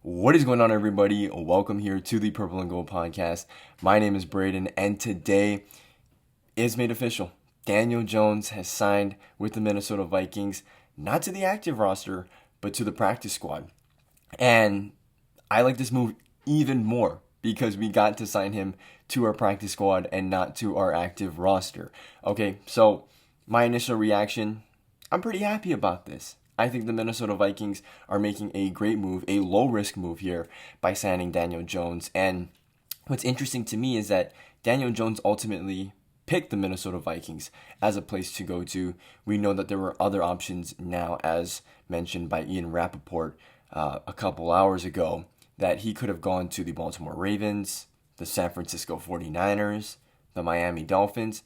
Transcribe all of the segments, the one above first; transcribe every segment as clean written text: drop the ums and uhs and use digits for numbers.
What is going on, everybody? Welcome here to the Purple and Gold podcast. My name is Braden, and today is made official. Daniel Jones has signed with the Minnesota Vikings, not to the active roster, but to the practice squad. And I like this move even more because we got to sign him to our practice squad and not to our active roster. Okay, so my initial reaction, I'm pretty happy about this. I think the Minnesota Vikings are making a great move, a low-risk move here by signing Daniel Jones. And what's interesting to me is that Daniel Jones ultimately picked the Minnesota Vikings as a place to go to. We know that there were other options now, as mentioned by Ian Rappaport a couple hours ago, that he could have gone to the Baltimore Ravens, the San Francisco 49ers, the Miami Dolphins,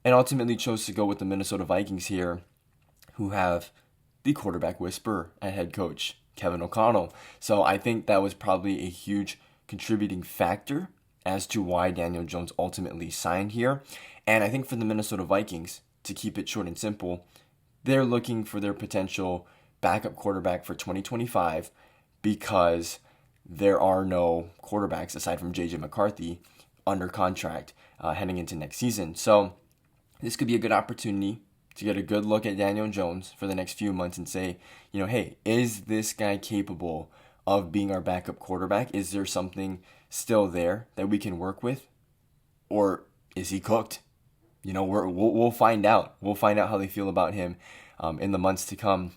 and ultimately chose to go with the Minnesota Vikings here, who have the quarterback whisperer at head coach, Kevin O'Connell. So I think that was probably a huge contributing factor as to why Daniel Jones ultimately signed here. And I think for the Minnesota Vikings, to keep it short and simple, they're looking for their potential backup quarterback for 2025 because there are no quarterbacks aside from J.J. McCarthy under contract heading into next season. So this could be a good opportunity to get a good look at Daniel Jones for the next few months and say, hey, is this guy capable of being our backup quarterback? Is there something still there that we can work with? Or is he cooked? We'll find out. We'll find out how they feel about him in the months to come,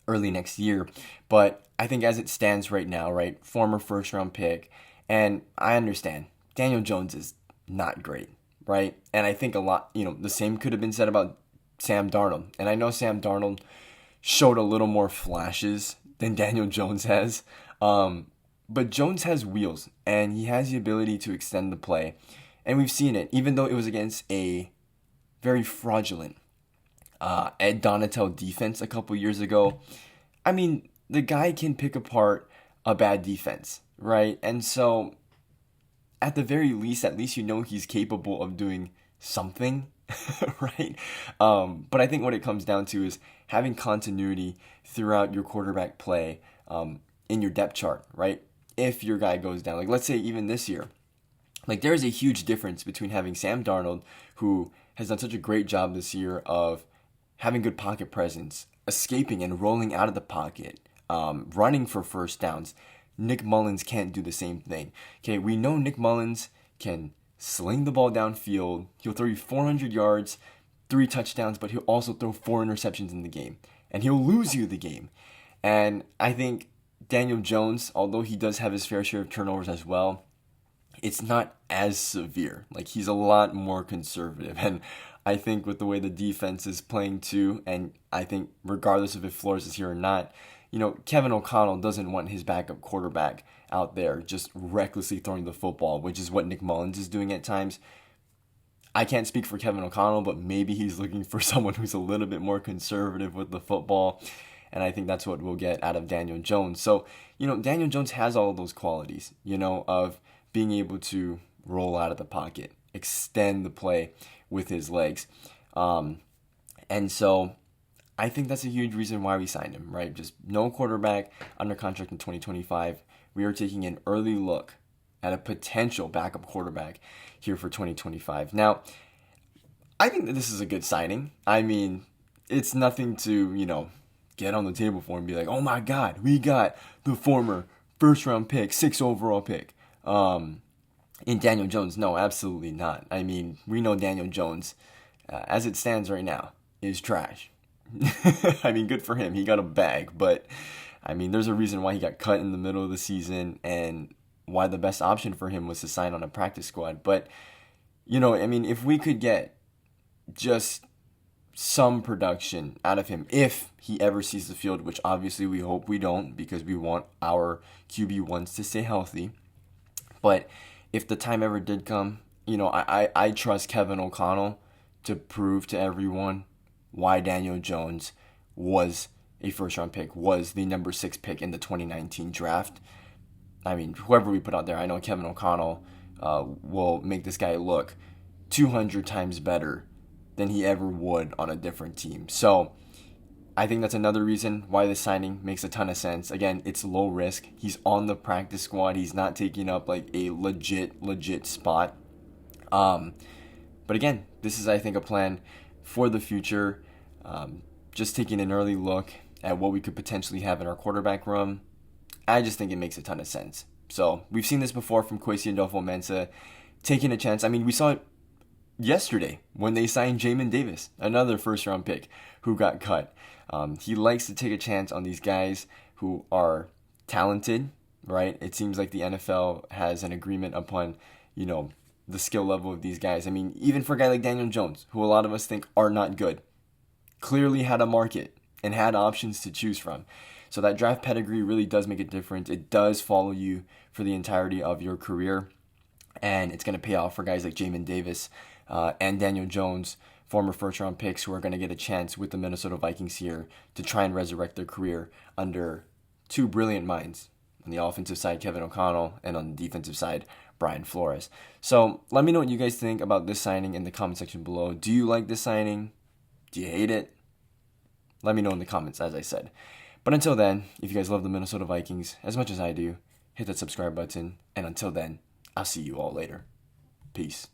early next year. But I think as it stands right now, right, former first-round pick, and I understand Daniel Jones is not great, right? And I think a lot, the same could have been said about Sam Darnold. And I know Sam Darnold showed a little more flashes than Daniel Jones has. But Jones has wheels, and he has the ability to extend the play. And we've seen it, even though it was against a very fraudulent Ed Donatel defense a couple years ago. I mean, the guy can pick apart a bad defense, right? And so, at the very least, he's capable of doing something. Right? But I think what it comes down to is having continuity throughout your quarterback play in your depth chart, right? If your guy goes down, like let's say even this year, like there is a huge difference between having Sam Darnold, who has done such a great job this year of having good pocket presence, escaping and rolling out of the pocket, running for first downs. Nick Mullins can't do the same thing. Okay, we know Nick Mullins can sling the ball downfield. He'll throw you 400 yards, 3 touchdowns, but he'll also throw 4 interceptions in the game. And he'll lose you the game. And I think Daniel Jones, although he does have his fair share of turnovers as well, it's not as severe. Like, he's a lot more conservative. And I think with the way the defense is playing too, and I think regardless of if Flores is here or not, Kevin O'Connell doesn't want his backup quarterback out there just recklessly throwing the football, which is what Nick Mullins is doing at times. I can't speak for Kevin O'Connell, but maybe he's looking for someone who's a little bit more conservative with the football, and I think that's what we'll get out of Daniel Jones. So, Daniel Jones has all of those qualities, of being able to roll out of the pocket, extend the play with his legs. And so I think that's a huge reason why we signed him, right? Just no quarterback under contract in 2025. We are taking an early look at a potential backup quarterback here for 2025. Now, I think that this is a good signing. I mean, it's nothing to, get on the table for and be like, oh my God, we got the former first-round pick, 6th overall pick in Daniel Jones. No, absolutely not. I mean, we know Daniel Jones, as it stands right now, is trash. I mean, good for him. He got a bag, but I mean, there's a reason why he got cut in the middle of the season and why the best option for him was to sign on a practice squad. But, if we could get just some production out of him, if he ever sees the field, which obviously we hope we don't because we want our QB1s to stay healthy. But if the time ever did come, I trust Kevin O'Connell to prove to everyone why Daniel Jones was a first-round pick, was the number 6 pick in the 2019 draft. I mean, whoever we put out there, I know Kevin O'Connell will make this guy look 200 times better than he ever would on a different team. So I think that's another reason why this signing makes a ton of sense. Again, it's low risk. He's on the practice squad. He's not taking up like a legit spot. But again, this is, I think, a plan for the future. Just taking an early look at what we could potentially have in our quarterback room, I just think it makes a ton of sense. So we've seen this before from Kwesi Adolfo-Mensah, taking a chance. I mean, we saw it yesterday when they signed Jamin Davis, another first-round pick who got cut. He likes to take a chance on these guys who are talented, right? It seems like the NFL has an agreement upon, the skill level of these guys. I mean, even for a guy like Daniel Jones, who a lot of us think are not good, clearly had a market and had options to choose from. So that draft pedigree really does make a difference. It does follow you for the entirety of your career, and it's going to pay off for guys like Jamin Davis and Daniel Jones, former first-round picks who are going to get a chance with the Minnesota Vikings here to try and resurrect their career under two brilliant minds. On the offensive side, Kevin O'Connell, and on the defensive side, Brian Flores. So let me know what you guys think about this signing in the comment section below. Do you like this signing? Do you hate it? Let me know in the comments, as I said. But until then, if you guys love the Minnesota Vikings as much as I do, hit that subscribe button. And until then, I'll see you all later. Peace.